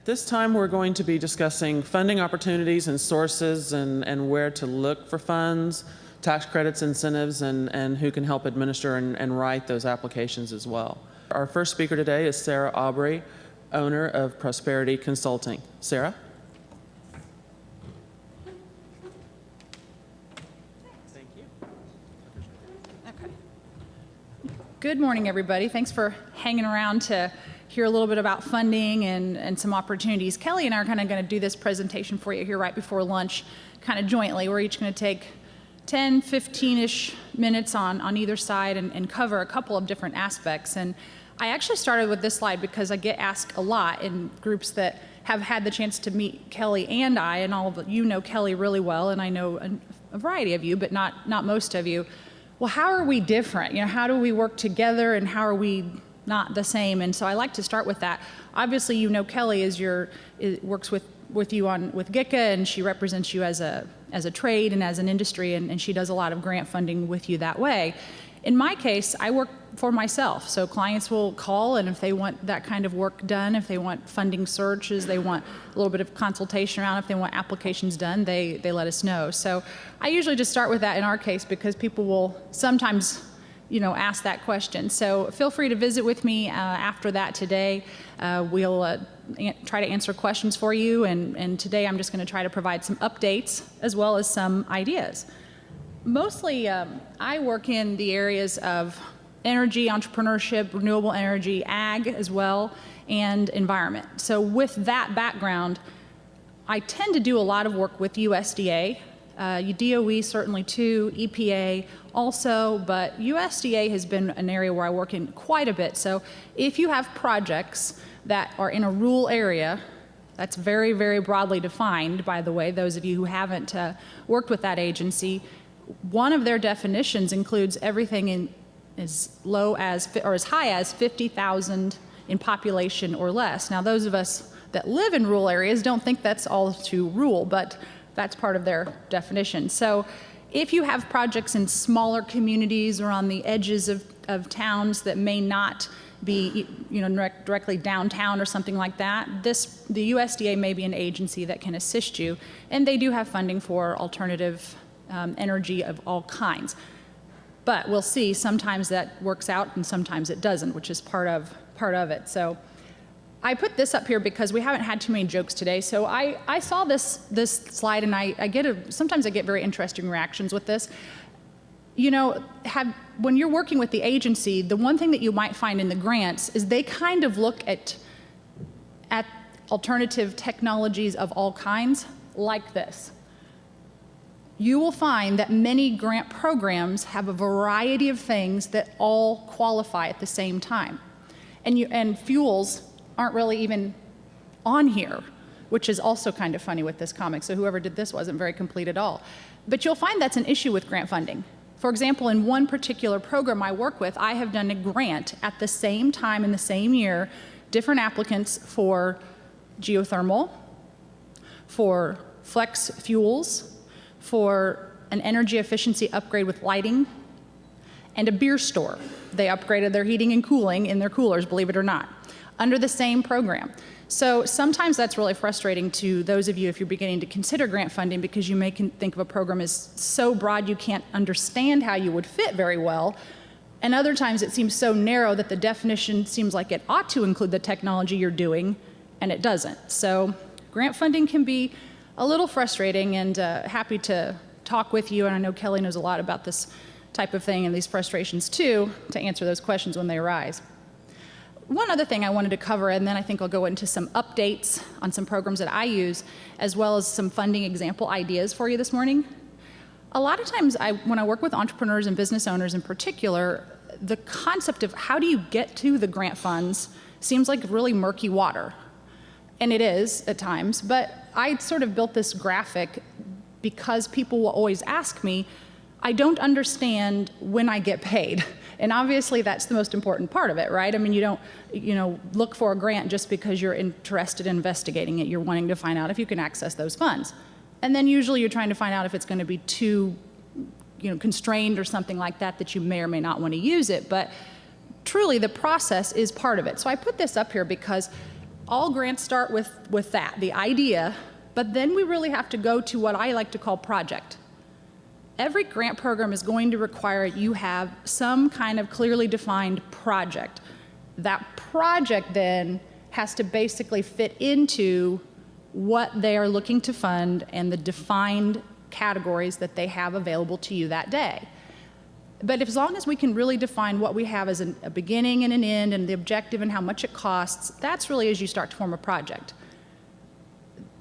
This time we're going to be discussing funding opportunities and sources and where to look for funds, tax credits, incentives, and who can help administer and write those applications as well. Our first speaker today is Sarah Aubrey, owner of Prosperity Consulting. Sarah? Thank you. Okay. Good morning, everybody. Thanks for hanging around to hear a little bit about funding and some opportunities. Kelly and I are kind of going to do this presentation for you here right before lunch, kind of jointly. We're each going to take 10, 15-ish minutes on either side and cover a couple of different aspects. And I actually started with this slide because I get asked a lot in groups that have had the chance to meet Kelly and I, and all of you know Kelly really well, and I know a variety of you, but not most of you. Well, how are we different? You know, how do we work together, and how are we not the same? And so I like to start with that. Obviously, you know Kelly works with you with GICA, and she represents you as a trade and as an industry, and she does a lot of grant funding with you that way. In my case, I work for myself, so clients will call, and if they want that kind of work done, if they want funding searches, they want a little bit of consultation around, if they want applications done, they let us know. So I usually just start with that in our case because people will sometimes ask that question. So feel free to visit with me after that today. We'll try to answer questions for you, and today I'm just going to try to provide some updates as well as some ideas. Mostly, I work in the areas of energy, entrepreneurship, renewable energy, ag as well, and environment. So with that background, I tend to do a lot of work with USDA, DOE certainly too, EPA also, but USDA has been an area where I work in quite a bit. So if you have projects that are in a rural area, that's very, very broadly defined, by the way, those of you who haven't worked with that agency, one of their definitions includes everything in as low as or as high as 50,000 in population or less. Now, those of us that live in rural areas don't think that's all too rural, but that's part of their definition. So if you have projects in smaller communities or on the edges of towns that may not be directly downtown or something like that, the USDA may be an agency that can assist you, and they do have funding for alternative energy of all kinds. But we'll see, sometimes that works out and sometimes it doesn't, which is part of it. So I put this up here because we haven't had too many jokes today. So I saw this slide, and sometimes I get very interesting reactions with this. When you're working with the agency, the one thing that you might find in the grants is they kind of look at alternative technologies of all kinds like this. You will find that many grant programs have a variety of things that all qualify at the same time. And fuels aren't really even on here, which is also kind of funny with this comic. So whoever did this wasn't very complete at all. But you'll find that's an issue with grant funding. For example, in one particular program I work with, I have done a grant at the same time in the same year, different applicants for geothermal, for flex fuels, for an energy efficiency upgrade with lighting, and a beer store. They upgraded their heating and cooling in their coolers, believe it or not, under the same program. So sometimes that's really frustrating to those of you if you're beginning to consider grant funding, because you may think of a program as so broad you can't understand how you would fit very well, and other times it seems so narrow that the definition seems like it ought to include the technology you're doing, and it doesn't. So grant funding can be a little frustrating, and happy to talk with you, and I know Kelly knows a lot about this type of thing and these frustrations too, to answer those questions when they arise. One other thing I wanted to cover, and then I think I'll go into some updates on some programs that I use, as well as some funding example ideas for you this morning. A lot of times when I work with entrepreneurs and business owners in particular, the concept of how do you get to the grant funds seems like really murky water. And it is at times, but I sort of built this graphic because people will always ask me, I don't understand when I get paid. And obviously that's the most important part of it, right? I mean, you don't look for a grant just because you're interested in investigating it. You're wanting to find out if you can access those funds. And then usually you're trying to find out if it's going to be too constrained or something like that you may or may not want to use it. But truly the process is part of it. So I put this up here because all grants start with that, the idea, but then we really have to go to what I like to call project. Every grant program is going to require you have some kind of clearly defined project. That project then has to basically fit into what they are looking to fund and the defined categories that they have available to you that day. But as long as we can really define what we have as a beginning and an end and the objective and how much it costs, that's really as you start to form a project.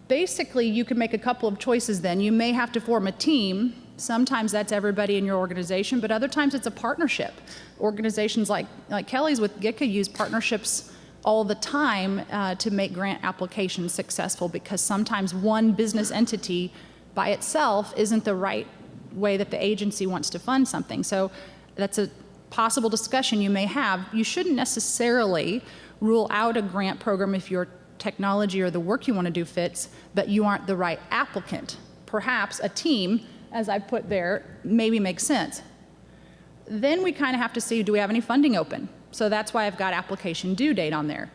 Basically, you can make a couple of choices then. You may have to form a team. Sometimes that's everybody in your organization, but other times it's a partnership. Organizations like Kellie's with GICA use partnerships all the time to make grant applications successful, because sometimes one business entity by itself isn't the right way that the agency wants to fund something. So that's a possible discussion you may have. You shouldn't necessarily rule out a grant program if your technology or the work you want to do fits, but you aren't the right applicant. Perhaps a team, as I put there, maybe makes sense. Then we kind of have to see, do we have any funding open? So that's why I've got application due date on there.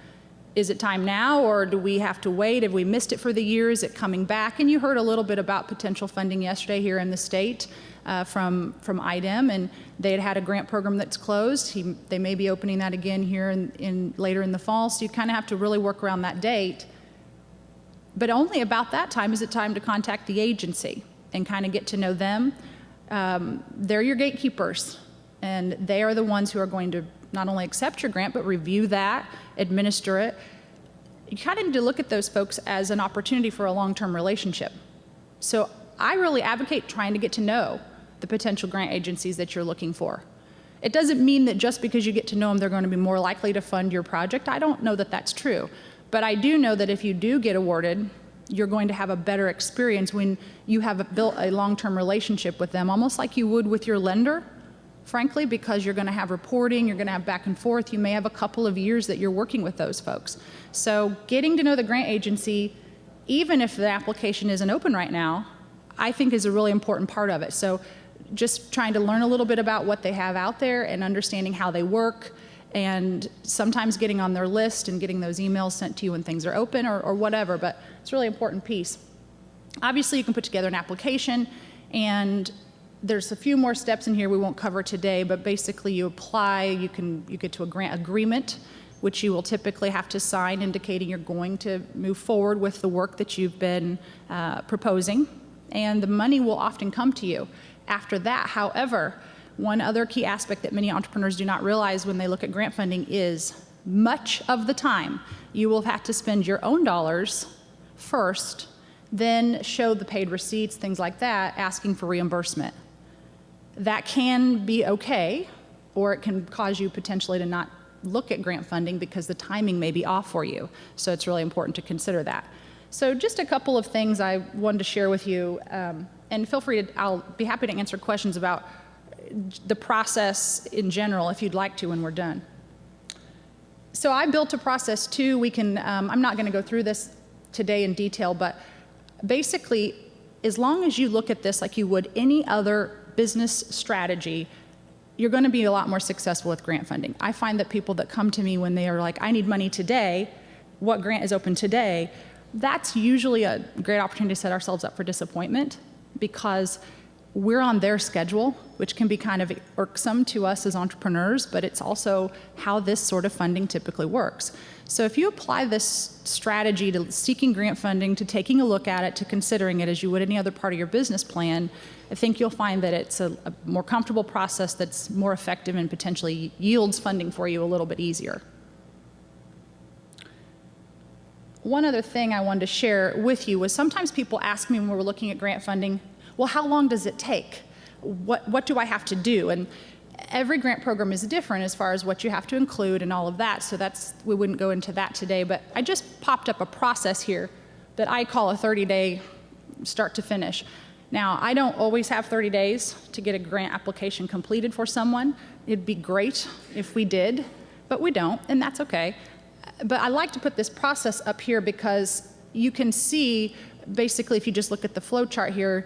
Is it time now, or do we have to wait? Have we missed it for the year? Is it coming back? And you heard a little bit about potential funding yesterday here in the state from IDEM, and they had a grant program that's closed. They may be opening that again here later in the fall, so you kind of have to really work around that date. But only about that time is it time to contact the agency and kind of get to know them. They're your gatekeepers, and they are the ones who are going to not only accept your grant, but review that, administer it. You kind of need to look at those folks as an opportunity for a long-term relationship. So I really advocate trying to get to know the potential grant agencies that you're looking for. It doesn't mean that just because you get to know them, they're going to be more likely to fund your project. I don't know that that's true. But I do know that if you do get awarded, you're going to have a better experience when you have built a long-term relationship with them, almost like you would with your lender, frankly, because you're going to have reporting, you're going to have back and forth. You may have a couple of years that you're working with those folks. So getting to know the grant agency, even if the application isn't open right now, I think is a really important part of it. So just trying to learn a little bit about what they have out there and understanding how they work, and sometimes getting on their list and getting those emails sent to you when things are open or whatever, but it's a really important piece. Obviously, you can put together an application, and there's a few more steps in here we won't cover today, but basically you apply, you get to a grant agreement, which you will typically have to sign indicating you're going to move forward with the work that you've been proposing, and the money will often come to you after that. However, one other key aspect that many entrepreneurs do not realize when they look at grant funding is much of the time you will have to spend your own dollars first, then show the paid receipts, things like that, asking for reimbursement. That can be okay, or it can cause you potentially to not look at grant funding because the timing may be off for you. So it's really important to consider that. So just a couple of things I wanted to share with you, and feel free to, I'll be happy to answer questions about the process in general if you'd like to when we're done. So I built a process too. We can, I'm not going to go through this today in detail, but basically, as long as you look at this like you would any other business strategy, you're going to be a lot more successful with grant funding. I find that people that come to me when they are like, I need money today, what grant is open today, that's usually a great opportunity to set ourselves up for disappointment, because we're on their schedule, which can be kind of irksome to us as entrepreneurs, but it's also how this sort of funding typically works. So if you apply this strategy to seeking grant funding, to taking a look at it, to considering it as you would any other part of your business plan, I think you'll find that it's a more comfortable process that's more effective and potentially yields funding for you a little bit easier. One other thing I wanted to share with you was sometimes people ask me when we're looking at grant funding, well, how long does it take? What do I have to do? And every grant program is different as far as what you have to include and all of that, so we wouldn't go into that today, but I just popped up a process here that I call a 30-day start to finish. Now, I don't always have 30 days to get a grant application completed for someone. It'd be great if we did, but we don't, and that's okay. But I like to put this process up here because you can see, basically, if you just look at the flow chart here,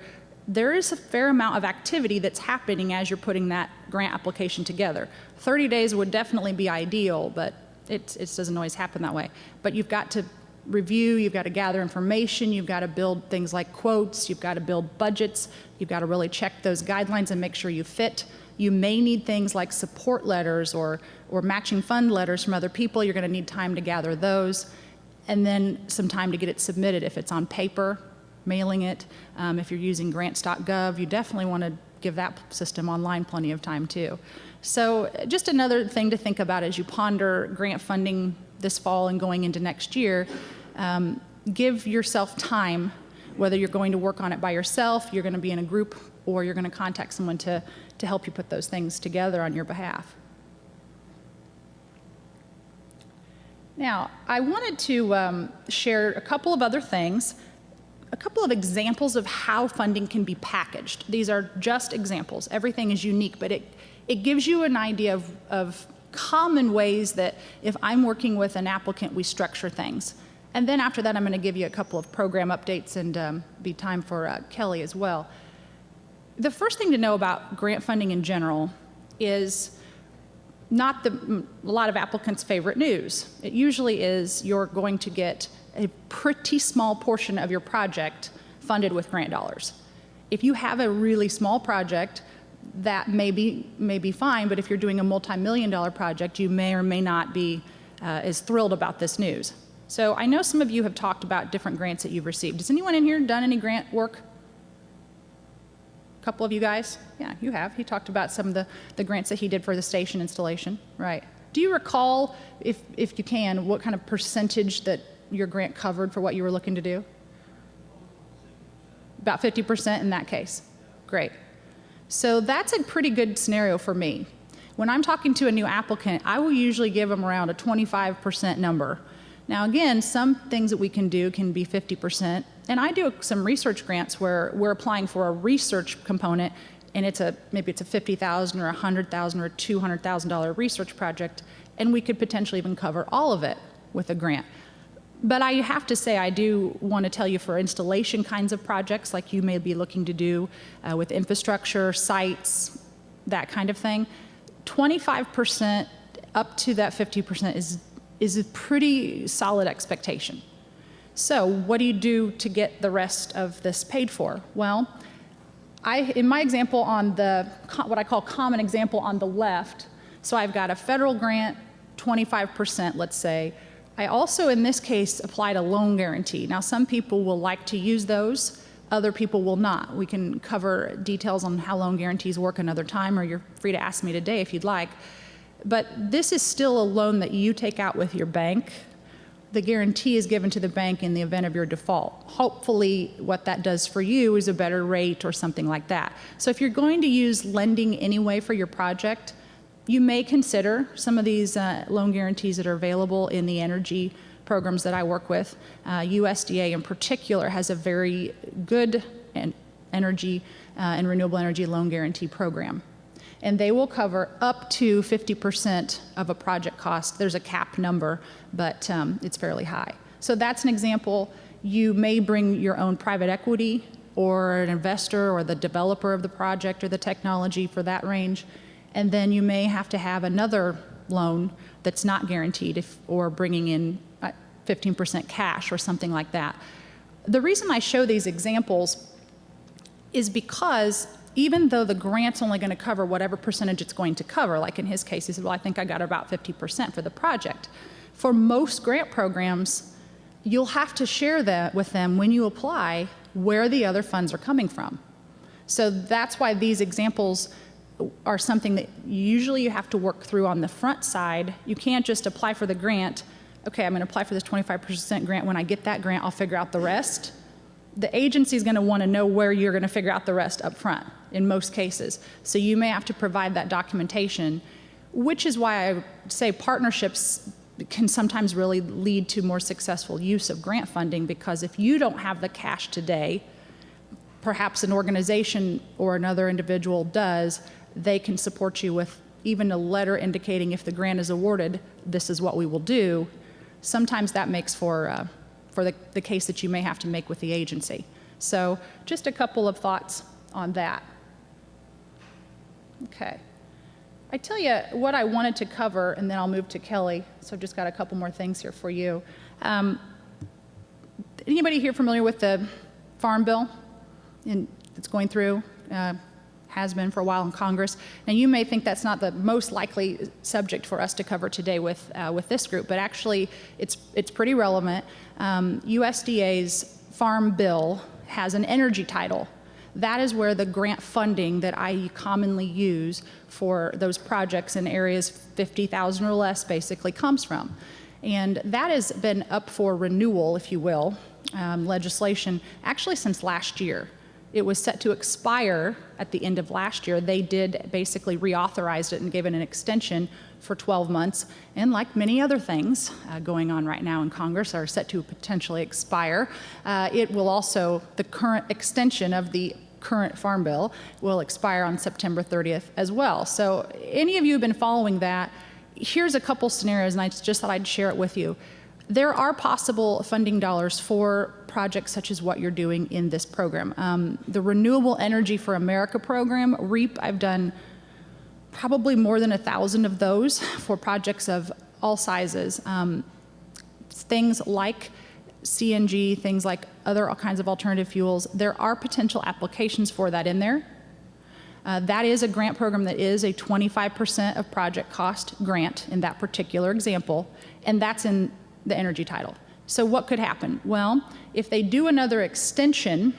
there is a fair amount of activity that's happening as you're putting that grant application together. 30 days would definitely be ideal, but it doesn't always happen that way. But you've got to review, you've got to gather information, you've got to build things like quotes, you've got to build budgets, you've got to really check those guidelines and make sure you fit. You may need things like support letters or matching fund letters from other people. You're going to need time to gather those, and then some time to get it submitted if it's on paper, mailing it. If you're using grants.gov, you definitely want to give that system online plenty of time too. So just another thing to think about as you ponder grant funding this fall and going into next year. Give yourself time, whether you're going to work on it by yourself, you're going to be in a group, or you're going to contact someone to help you put those things together on your behalf. Now, I wanted to share a couple of other things, a couple of examples of how funding can be packaged. These are just examples. Everything is unique, but it gives you an idea of common ways that if I'm working with an applicant, we structure things. And then after that, I'm going to give you a couple of program updates and be time for Kelly as well. The first thing to know about grant funding in general is not a lot of applicants' favorite news. It usually is you're going to get a pretty small portion of your project funded with grant dollars. If you have a really small project, that may be fine, but if you're doing a multi-million-dollar project, you may or may not be as thrilled about this news. So I know some of you have talked about different grants that you've received. Has anyone in here done any grant work? A couple of you guys? Yeah, you have. He talked about some of the grants that he did for the station installation. Right. Do you recall, if you can, what kind of percentage that your grant covered for what you were looking to do? About 50% in that case. Great. So that's a pretty good scenario for me. When I'm talking to a new applicant, I will usually give them around a 25% number. Now again, some things that we can do can be 50%, and I do some research grants where we're applying for a research component, and maybe it's a $50,000 or $100,000 or $200,000 research project, and we could potentially even cover all of it with a grant. But I have to say, I do want to tell you, for installation kinds of projects like you may be looking to do with infrastructure, sites, that kind of thing, 25% up to that 50% is a pretty solid expectation. So what do you do to get the rest of this paid for? Well, in my example on what I call common example on the left, so I've got a federal grant, 25%, let's say. I also, in this case, applied a loan guarantee. Now, some people will like to use those, other people will not. We can cover details on how loan guarantees work another time, or you're free to ask me today if you'd like. But this is still a loan that you take out with your bank. The guarantee is given to the bank in the event of your default. Hopefully, what that does for you is a better rate or something like that. So if you're going to use lending anyway for your project, you may consider some of these loan guarantees that are available in the energy programs that I work with. USDA in particular has a very good energy and renewable energy loan guarantee program. And they will cover up to 50% of a project cost. There's a cap number, but it's fairly high. So that's an example. You may bring your own private equity or an investor or the developer of the project or the technology for that range. And then you may have to have another loan that's not guaranteed or bringing in 15% cash or something like that. The reason I show these examples is because even though the grant's only going to cover whatever percentage it's going to cover, like in his case, he said, well, I think I got about 50% for the project. For most grant programs, you'll have to share that with them when you apply where the other funds are coming from. So that's why these examples are something that usually you have to work through on the front side. You can't just apply for the grant. Okay, I'm going to apply for this 25% grant. When I get that grant, I'll figure out the rest. The agency is going to want to know where you're going to figure out the rest up front in most cases. So you may have to provide that documentation, which is why I say partnerships can sometimes really lead to more successful use of grant funding, because if you don't have the cash today, perhaps an organization or another individual does, they can support you with even a letter indicating if the grant is awarded, this is what we will do. Sometimes that makes for the case that you may have to make with the agency. So just a couple of thoughts on that. Okay. I tell you what I wanted to cover, and then I'll move to Kelly. So I've just got a couple more things here for you. Anybody here familiar with the Farm Bill that's going through? Has been for a while in Congress. Now, you may think that's not the most likely subject for us to cover today with this group, but actually it's pretty relevant. USDA's Farm Bill has an energy title. That is where the grant funding that I commonly use for those projects in areas 50,000 or less basically comes from. And that has been up for renewal, if you will, legislation, actually since last year. It was set to expire at the end of last year. They did basically reauthorize it and gave it an extension for 12 months. And like many other things going on right now in Congress are set to potentially expire, it will also, the current extension of the current Farm Bill will expire on September 30th as well. So any of you who have been following that, here's a couple scenarios, and I just thought I'd share it with you. There are possible funding dollars for projects such as what you're doing in this program. The Renewable Energy for America program, REAP, I've done probably more than 1,000 of those for projects of all sizes. Things like CNG, things like other kinds of alternative fuels, there are potential applications for that in there. That is a grant program that is a 25% of project cost grant in that particular example, and that's in the energy title. So what could happen? Well, if they do another extension,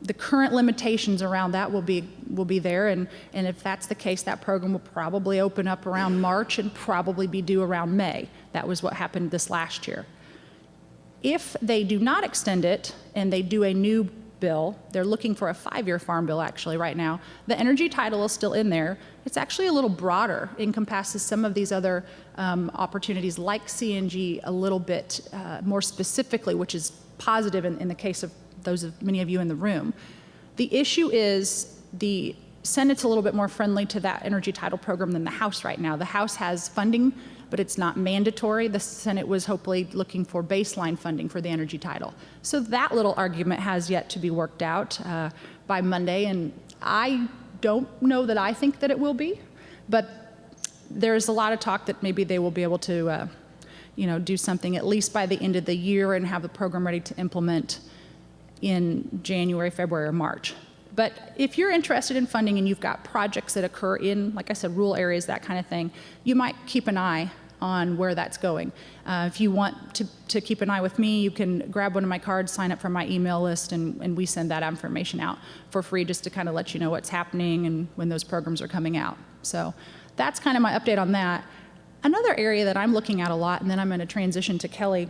the current limitations around that will be there, and if that's the case, that program will probably open up around March and probably be due around May. That was what happened this last year. If they do not extend it and they do a new bill, they're looking for a 5-year Farm Bill actually right now, the energy title is still in there. It's actually a little broader, encompasses some of these other opportunities like CNG a little bit more specifically, which is positive in the case of those of many of you in the room. The issue is the Senate's a little bit more friendly to that energy title program than the House right now. The House has funding, but it's not mandatory. The Senate was hopefully looking for baseline funding for the energy title. So that little argument has yet to be worked out by Monday, and I don't know that I think that it will be, but there's a lot of talk that maybe they will be able to do something at least by the end of the year and have the program ready to implement in January, February, or March. But if you're interested in funding and you've got projects that occur in, like I said, rural areas, that kind of thing, you might keep an eye on where that's going. If you want to keep an eye with me, you can grab one of my cards, sign up for my email list, and we send that information out for free just to kind of let you know what's happening and when those programs are coming out. So that's kind of my update on that. Another area that I'm looking at a lot, and then I'm going to transition to Kelly,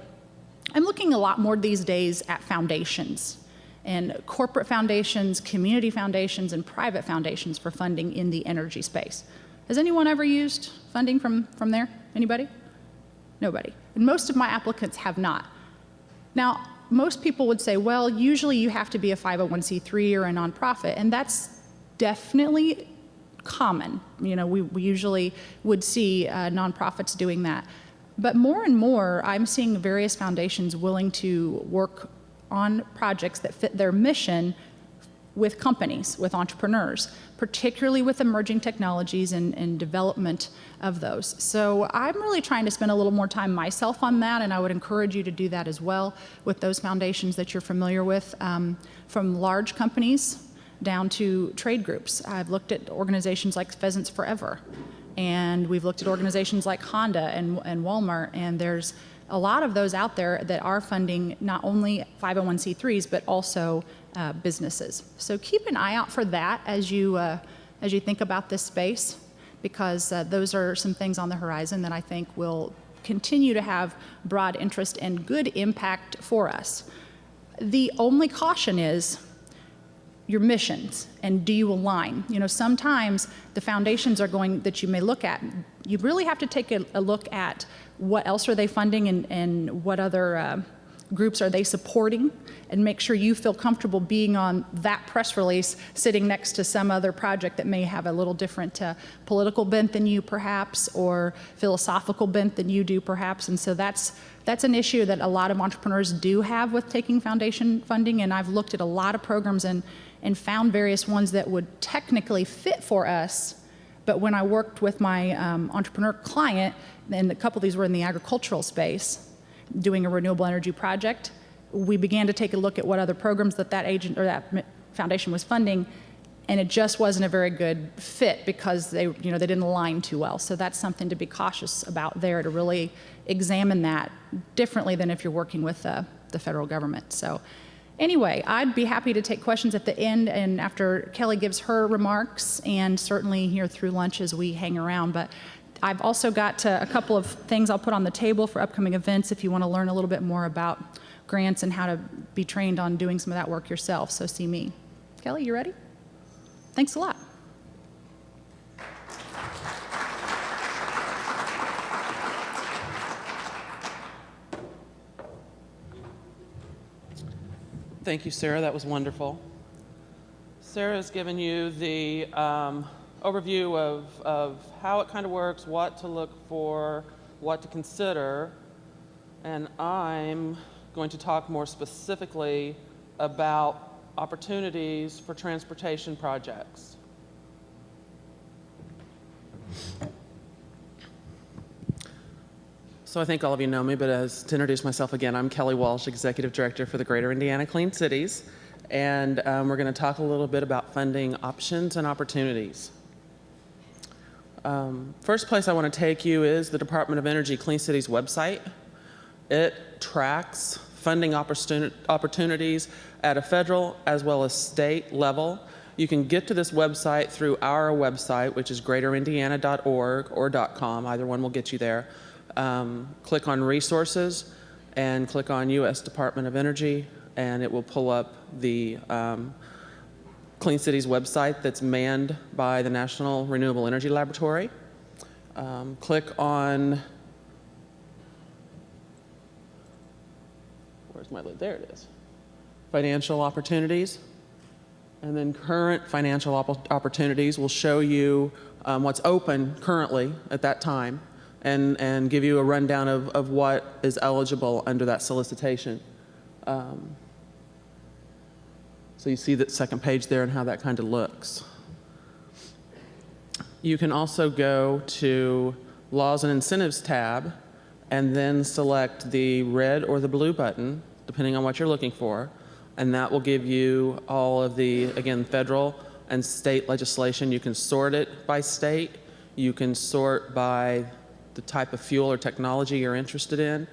I'm looking a lot more these days at foundations. And corporate foundations, community foundations, and private foundations for funding in the energy space. Has anyone ever used funding from there? Anybody? Nobody. And most of my applicants have not. Now, most people would say, well, usually you have to be a 501c3 or a nonprofit, and that's definitely common. We usually would see nonprofits doing that. But more and more, I'm seeing various foundations willing to work on projects that fit their mission with companies, with entrepreneurs, particularly with emerging technologies and development of those. So I'm really trying to spend a little more time myself on that, and I would encourage you to do that as well with those foundations that you're familiar with, from large companies down to trade groups. I've looked at organizations like Pheasants Forever, and we've looked at organizations like Honda and Walmart, and there's a lot of those out there that are funding not only 501c3s, but also businesses. So keep an eye out for that as you think about this space, because those are some things on the horizon that I think will continue to have broad interest and good impact for us. The only caution is your missions, and do you align? Sometimes the foundations are going that you may look at, you really have to take a look at what else are they funding and what other groups are they supporting, and make sure you feel comfortable being on that press release sitting next to some other project that may have a little different political bent than you perhaps, or philosophical bent than you do perhaps. And so that's an issue that a lot of entrepreneurs do have with taking foundation funding, and I've looked at a lot of programs and found various ones that would technically fit for us. But when I worked with my entrepreneur client, and a couple of these were in the agricultural space, doing a renewable energy project, we began to take a look at what other programs that agent or that foundation was funding, and it just wasn't a very good fit because they didn't align too well. So that's something to be cautious about there, to really examine that differently than if you're working with the federal government. So anyway, I'd be happy to take questions at the end and after Kelly gives her remarks, and certainly here through lunch as we hang around. But I've also got a couple of things I'll put on the table for upcoming events if you want to learn a little bit more about grants and how to be trained on doing some of that work yourself. So see me. Kelly, you ready? Thanks a lot. Thank you, Sarah. That was wonderful. Sarah has given you the overview of how it kind of works, what to look for, what to consider, and I'm going to talk more specifically about opportunities for transportation projects. So I think all of you know me, but to introduce myself again, I'm Kellie Walsh, Executive Director for the Greater Indiana Clean Cities, and we're going to talk a little bit about funding options and opportunities. First place I want to take you is the Department of Energy Clean Cities website. It tracks funding opportunities at a federal as well as state level. You can get to this website through our website, which is greaterindiana.org or .com. Either one will get you there. Click on Resources and click on U.S. Department of Energy, and it will pull up the Clean Cities website that's manned by the National Renewable Energy Laboratory. Click on, where's my lid? There it is. Financial opportunities. And then current financial opportunities will show you what's open currently at that time and give you a rundown of what is eligible under that solicitation. So you see that second page there and how that kind of looks. You can also go to Laws and Incentives tab and then select the red or the blue button, depending on what you're looking for, and that will give you all of the, again, federal and state legislation. You can sort it by state. You can sort by the type of fuel or technology you're interested in.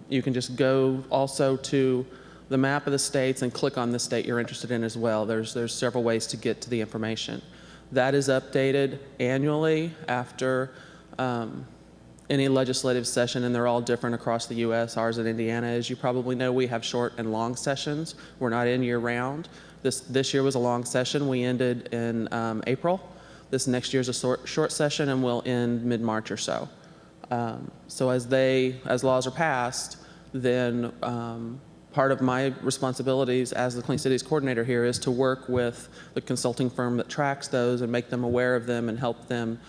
You can just go also to the map of the states and click on the state you're interested in as well. There's several ways to get to the information. That is updated annually after any legislative session, and they're all different across the U.S. Ours in Indiana, as you probably know, we have short and long sessions. We're not in year-round. This year was a long session. We ended in April. This next year's a short session, and we'll end mid-March or so. So as laws are passed, then part of my responsibilities as the Clean Cities coordinator here is to work with the consulting firm that tracks those and make them aware of them and help them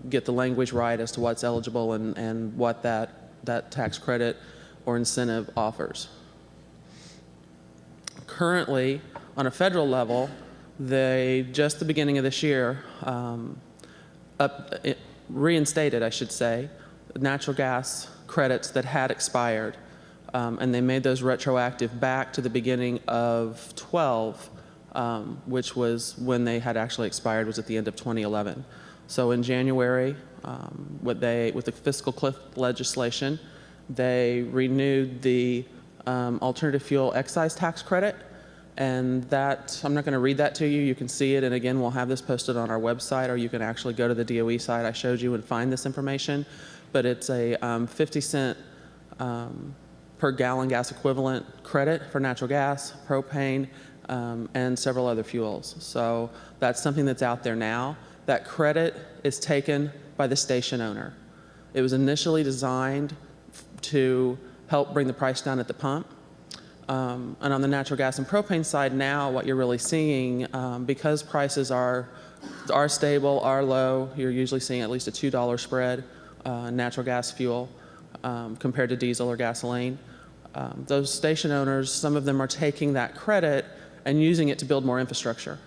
get the language right as to what's eligible and what that tax credit or incentive offers. Currently, on a federal level, they, just the beginning of this year, reinstated, I should say, natural gas credits that had expired. And they made those retroactive back to the beginning of 12, which was when they had actually expired, was at the end of 2011. So in January, with the fiscal cliff legislation, they renewed the alternative fuel excise tax credit. And that, I'm not going to read that to you. You can see it. And again, we'll have this posted on our website, or you can actually go to the DOE site I showed you and find this information. But it's a 50-cent per gallon gas equivalent credit for natural gas, propane, and several other fuels. So that's something that's out there now. That credit is taken by the station owner. It was initially designed to help bring the price down at the pump. And on the natural gas and propane side now, what you're really seeing, because prices are stable, are low, you're usually seeing at least a $2 spread natural gas fuel compared to diesel or gasoline. Those station owners, some of them are taking that credit and using it to build more infrastructure.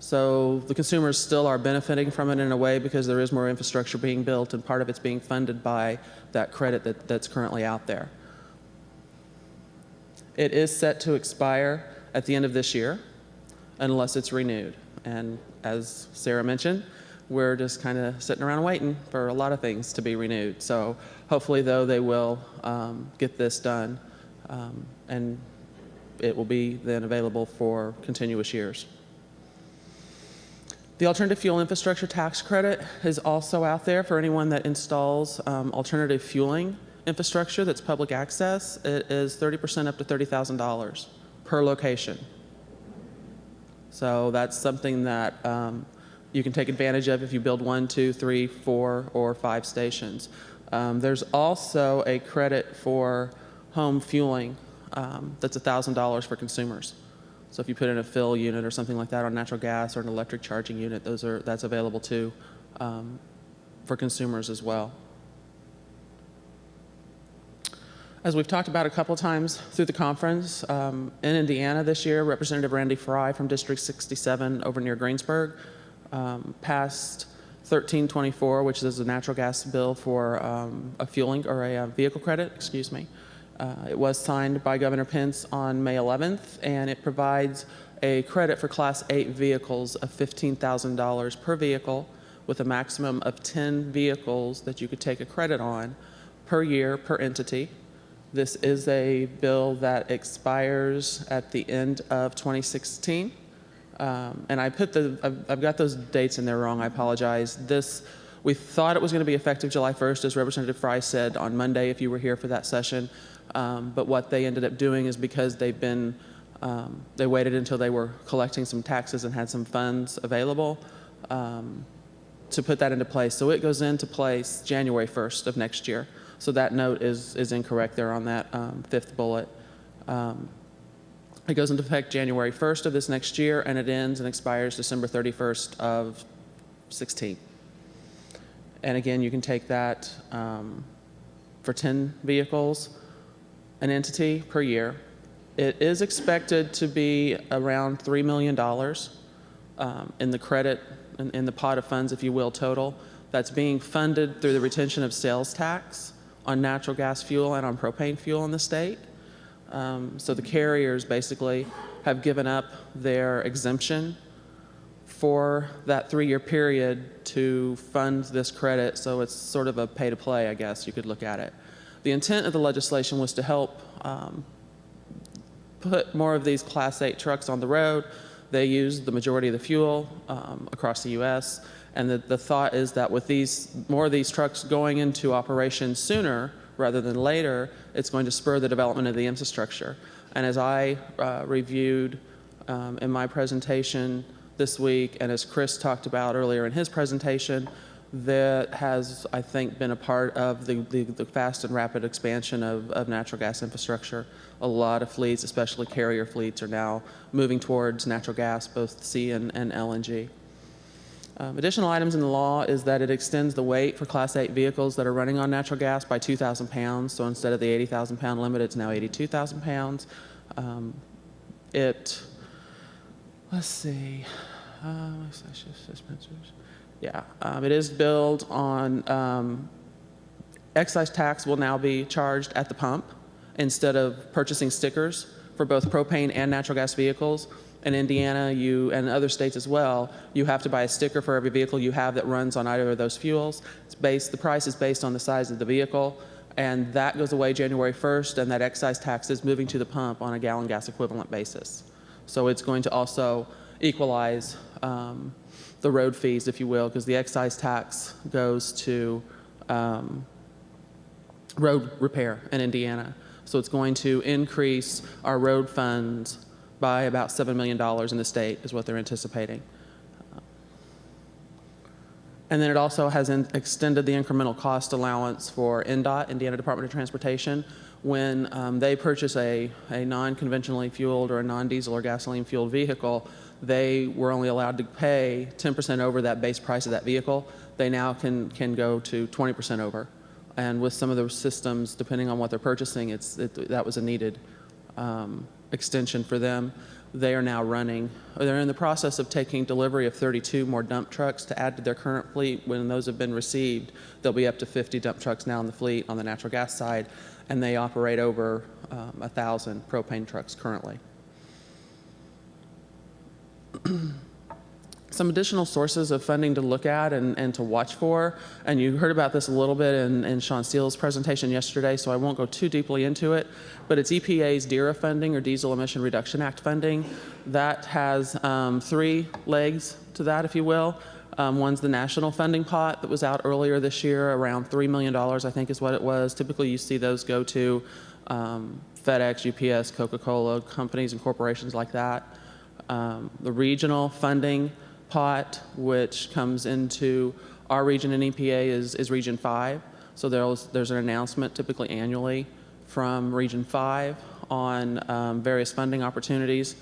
So the consumers still are benefiting from it in a way because there is more infrastructure being built, and part of it's being funded by that credit that's currently out there. It is set to expire at the end of this year unless it's renewed. And as Sarah mentioned, we're just kind of sitting around waiting for a lot of things to be renewed. So hopefully, though, they will get this done, and it will be then available for continuous years. The alternative fuel infrastructure tax credit is also out there for anyone that installs alternative fueling infrastructure that's public access. It is 30% up to $30,000 per location. So that's something that you can take advantage of if you build 1, 2, 3, 4, or 5 stations. There's also a credit for home fueling that's $1,000 for consumers. So if you put in a fill unit or something like that on natural gas or an electric charging unit, that's available too for consumers as well. As we've talked about a couple of times through the conference, in Indiana this year, Representative Randy Fry from District 67 over near Greensburg passed 1324, which is a natural gas bill for a fueling or a vehicle credit, excuse me. It was signed by Governor Pence on May 11th, and it provides a credit for Class 8 vehicles of $15,000 per vehicle with a maximum of 10 vehicles that you could take a credit on per year per entity. This is a bill that expires at the end of 2016. And I've got those dates in there wrong, I apologize. We thought it was going to be effective July 1st, as Representative Fry said on Monday if you were here for that session. But what they ended up doing is because they waited until they were collecting some taxes and had some funds available to put that into place. So it goes into place January 1st of next year. So that note is incorrect there on that fifth bullet. It goes into effect January 1st of this next year, and it ends and expires December 31st of 16. And again, you can take that for 10 vehicles, an entity per year. It is expected to be around $3 million in the credit, in the pot of funds, if you will, total. That's being funded through the retention of sales tax on natural gas fuel and on propane fuel in the state. So the carriers basically have given up their exemption for that 3-year period to fund this credit, so it's sort of a pay-to-play, I guess you could look at it. The intent of the legislation was to help put more of these Class 8 trucks on the road. They use the majority of the fuel across the U.S., and the thought is that with more of these trucks going into operation sooner rather than later, it's going to spur the development of the infrastructure. And as I reviewed in my presentation this week, and as Chris talked about earlier in his presentation, that has, I think, been a part of the fast and rapid expansion of natural gas infrastructure. A lot of fleets, especially carrier fleets, are now moving towards natural gas, both C and LNG. Additional items in the law is that it extends the weight for Class 8 vehicles that are running on natural gas by 2,000 pounds. So instead of the 80,000 pound limit, it's now 82,000 pounds. Let's see. Yeah, it is billed on excise tax will now be charged at the pump instead of purchasing stickers for both propane and natural gas vehicles. In Indiana, and other states as well, you have to buy a sticker for every vehicle you have that runs on either of those fuels. The price is based on the size of the vehicle, and that goes away January 1st, and that excise tax is moving to the pump on a gallon gas equivalent basis. So it's going to also equalize the road fees, if you will, because the excise tax goes to road repair in Indiana. So it's going to increase our road funds by about $7 million in the state is what they're anticipating. And then it also has extended the incremental cost allowance for INDOT, Indiana Department of Transportation, when they purchase a non-conventionally fueled or a non-diesel or gasoline fueled vehicle. They were only allowed to pay 10% over that base price of that vehicle. They now can go to 20% over. And with some of those systems, depending on what they're purchasing, that was a needed extension for them. They are now they're in the process of taking delivery of 32 more dump trucks to add to their current fleet. When those have been received, there'll be up to 50 dump trucks now in the fleet on the natural gas side, and they operate over 1,000 propane trucks currently. Some additional sources of funding to look at and to watch for, and you heard about this a little bit in Sean Steele's presentation yesterday, so I won't go too deeply into it, but it's EPA's DERA funding, or Diesel Emission Reduction Act funding. That has 3 legs to that, if you will. One's the national funding pot that was out earlier this year, around $3 million, I think is what it was. Typically you see those go to FedEx, UPS, Coca-Cola, companies and corporations like that. The regional funding pot, which comes into our region in EPA, is Region 5. So there's an announcement typically annually from Region 5 on various funding opportunities.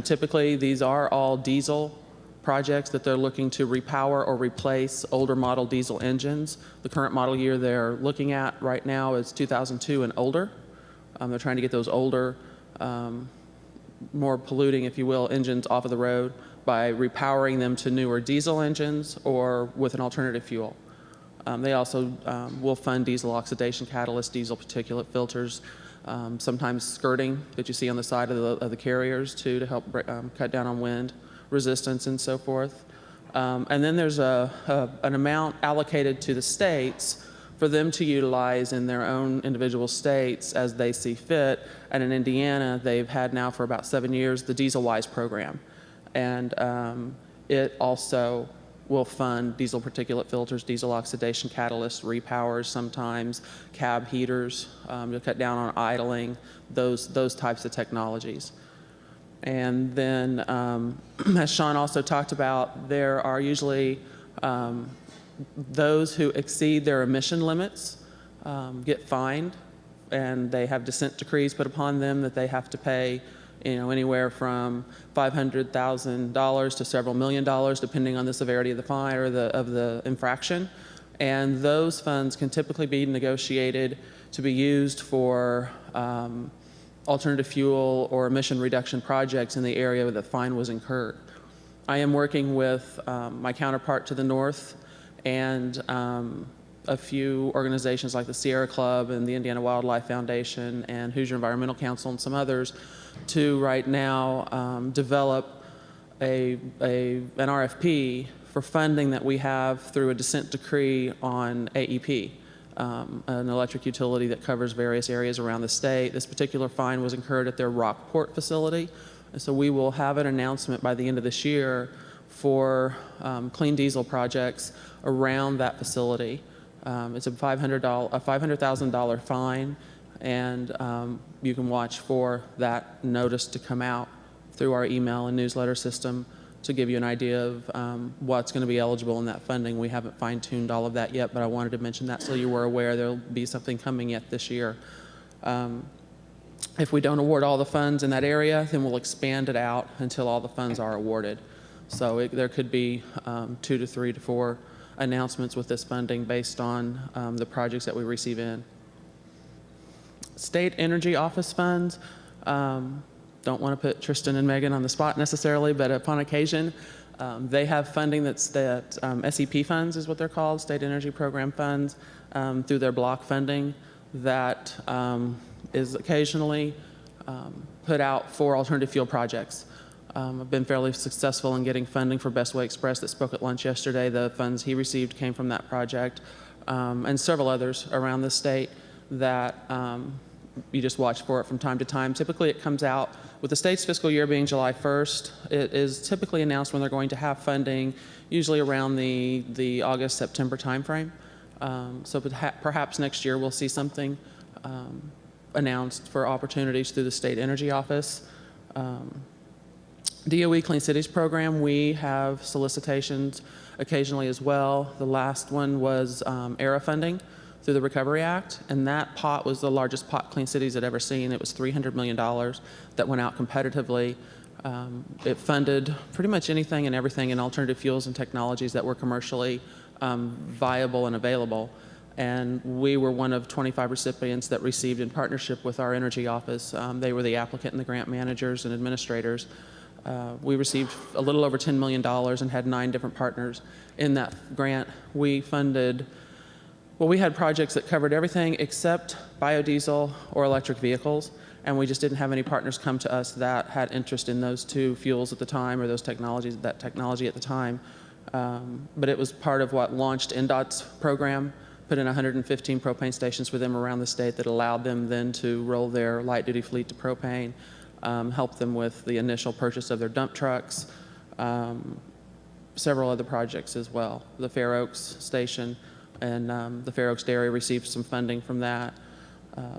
Typically these are all diesel projects that they're looking to repower or replace older model diesel engines. The current model year they're looking at right now is 2002 and older. They're trying to get those older, more polluting, if you will, engines off of the road by repowering them to newer diesel engines or with an alternative fuel. They also will fund diesel oxidation catalysts, diesel particulate filters, sometimes skirting that you see on the side of the carriers too, to help cut down on wind resistance and so forth. And then there's an amount allocated to the states for them to utilize in their own individual states as they see fit. And in Indiana, they've had now for about 7 years the Diesel Wise program. And it also will fund diesel particulate filters, diesel oxidation catalysts, repowers sometimes, cab heaters, to cut down on idling, those types of technologies. And then, as Sean also talked about, there are usually those who exceed their emission limits get fined, and they have descent decrees put upon them that they have to pay, anywhere from $500,000 to several $1 million, depending on the severity of the fine or of the infraction. And those funds can typically be negotiated to be used for alternative fuel or emission reduction projects in the area where the fine was incurred. I am working with my counterpart to the north and a few organizations like the Sierra Club and the Indiana Wildlife Foundation and Hoosier Environmental Council and some others to right now develop an RFP for funding that we have through a descent decree on AEP, an electric utility that covers various areas around the state. This particular fine was incurred at their Rockport facility, and so we will have an announcement by the end of this year for clean diesel projects around that facility. It's a $500,000 fine, and you can watch for that notice to come out through our email and newsletter system to give you an idea of what's going to be eligible in that funding. We haven't fine-tuned all of that yet, but I wanted to mention that so you were aware there'll be something coming yet this year. If we don't award all the funds in that area, then we'll expand it out until all the funds are awarded. So there could be 2 to 3 to 4 announcements with this funding based on the projects that we receive in. State Energy Office funds. Don't want to put Tristan and Megan on the spot necessarily, but upon occasion, they have funding that SEP funds is what they're called, State Energy Program funds, through their block funding that is occasionally put out for alternative fuel projects. I've been fairly successful in getting funding for Best Way Express that spoke at lunch yesterday. The funds he received came from that project, and several others around the state that you just watch for it from time to time. Typically it comes out, with the state's fiscal year being July 1st, it is typically announced when they're going to have funding, usually around the August-September timeframe. So perhaps next year we'll see something announced for opportunities through the State Energy Office. DOE Clean Cities program, we have solicitations occasionally as well. The last one was ERA funding through the Recovery Act, and that pot was the largest pot Clean Cities had ever seen. It was $300 million that went out competitively. It funded pretty much anything and everything in alternative fuels and technologies that were commercially viable and available. And we were one of 25 recipients that received in partnership with our energy office. They were the applicant and the grant managers and administrators. We received a little over $10 million and had 9 different partners in that grant. We funded, well, we had projects that covered everything except biodiesel or electric vehicles. and we just didn't have any partners come to us that had interest in those two fuels at the time, or those technologies, that technology at the time. But it was part of what launched NDOT's program, put in 115 propane stations for them around the state that allowed them then to roll their light-duty fleet to propane, help them with the initial purchase of their dump trucks, several other projects as well. The Fair Oaks station and the Fair Oaks Dairy received some funding from that.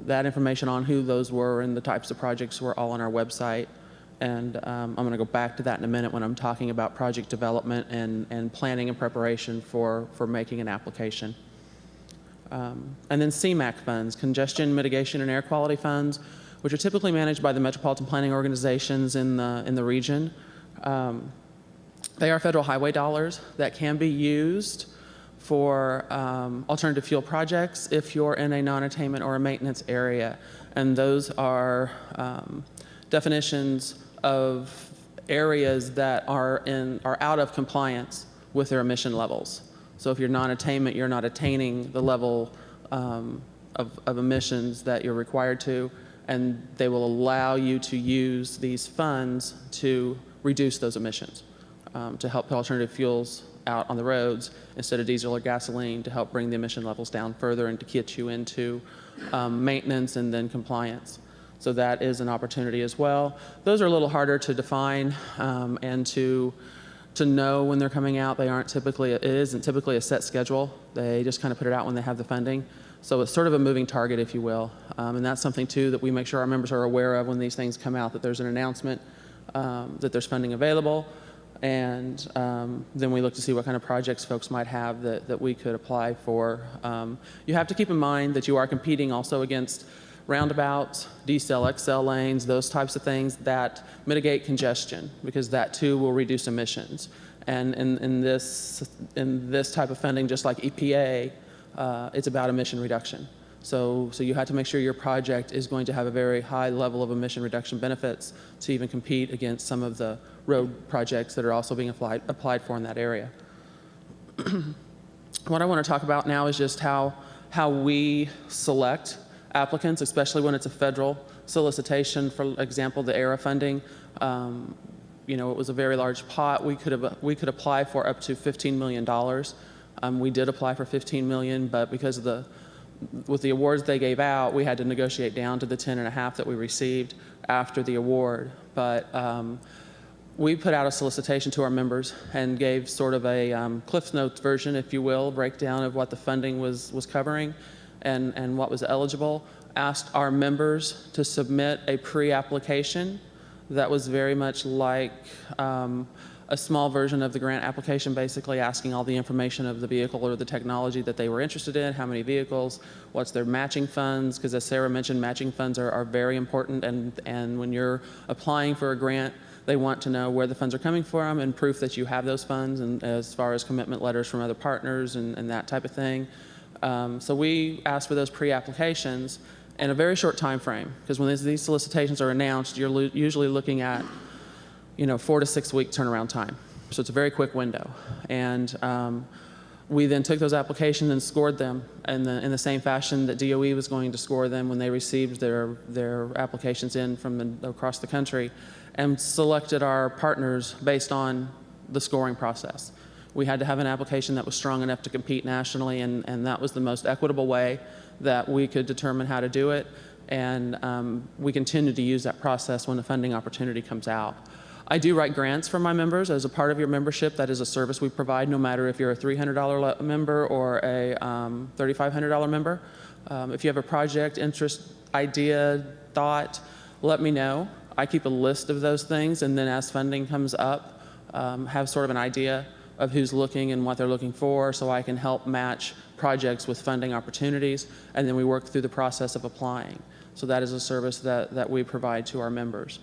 That information on who those were and the types of projects were all on our website. And I'm going to go back to that in a minute when I'm talking about project development and planning and preparation for making an application. And then CMAQ funds, Congestion Mitigation and Air Quality Funds, which are typically managed by the metropolitan planning organizations in the region. They are federal highway dollars that can be used for alternative fuel projects if you're in a non-attainment or a maintenance area. And those are definitions of areas that are out of compliance with their emission levels. So if you're non-attainment, you're not attaining the level of emissions that you're required to, and they will allow you to use these funds to reduce those emissions, to help alternative fuels out on the roads instead of diesel or gasoline, to help bring the emission levels down further and to get you into maintenance and then compliance. So that is an opportunity as well. Those are a little harder to define and to know when they're coming out. They aren't typically, it isn't typically a set schedule. They just kind of put it out when they have the funding. So it's sort of a moving target, if you will. And that's something too that we make sure our members are aware of when these things come out, that there's an announcement that there's funding available. And then we look to see what kind of projects folks might have that we could apply for. You have to keep in mind that you are competing also against roundabouts, decel, XL lanes, those types of things that mitigate congestion, because that too will reduce emissions. And in this type of funding, just like EPA, it's about emission reduction. So you have to make sure your project is going to have a very high level of emission reduction benefits to even compete against some of the road projects that are also being applied for in that area. What I want to talk about now is just how we select applicants, especially when it's a federal solicitation. For example, the ERA funding, it was a very large pot. We could apply for up to $15 million. We did apply for $15 million, but because of with the awards they gave out, we had to negotiate down to the 10.5 that we received after the award. But we put out a solicitation to our members and gave sort of a Cliff Notes version, if you will, breakdown of what the funding was covering and what was eligible. Asked our members to submit a pre-application that was very much like a small version of the grant application, basically asking all the information of the vehicle or the technology that they were interested in, how many vehicles, what's their matching funds, because as Sarah mentioned, matching funds are very important, and when you're applying for a grant, they want to know where the funds are coming from and proof that you have those funds, and as far as commitment letters from other partners and that type of thing. So we asked for those pre-applications in a very short time frame, because when these solicitations are announced, you're usually looking at 4 to 6 week turnaround time. So it's a very quick window. And we then took those applications and scored them in the same fashion that DOE was going to score them when they received their applications in from across the country, and selected our partners based on the scoring process. We had to have an application that was strong enough to compete nationally, and that was the most equitable way that we could determine how to do it. And we continue to use that process when the funding opportunity comes out. I do write grants for my members as a part of your membership. That is a service we provide no matter if you're a $300 member or a $3,500 member. If you have a project, interest, idea, thought, let me know. I keep a list of those things, and then as funding comes up, have sort of an idea of who's looking and what they're looking for, so I can help match projects with funding opportunities, and then we work through the process of applying. So that is a service that we provide to our members.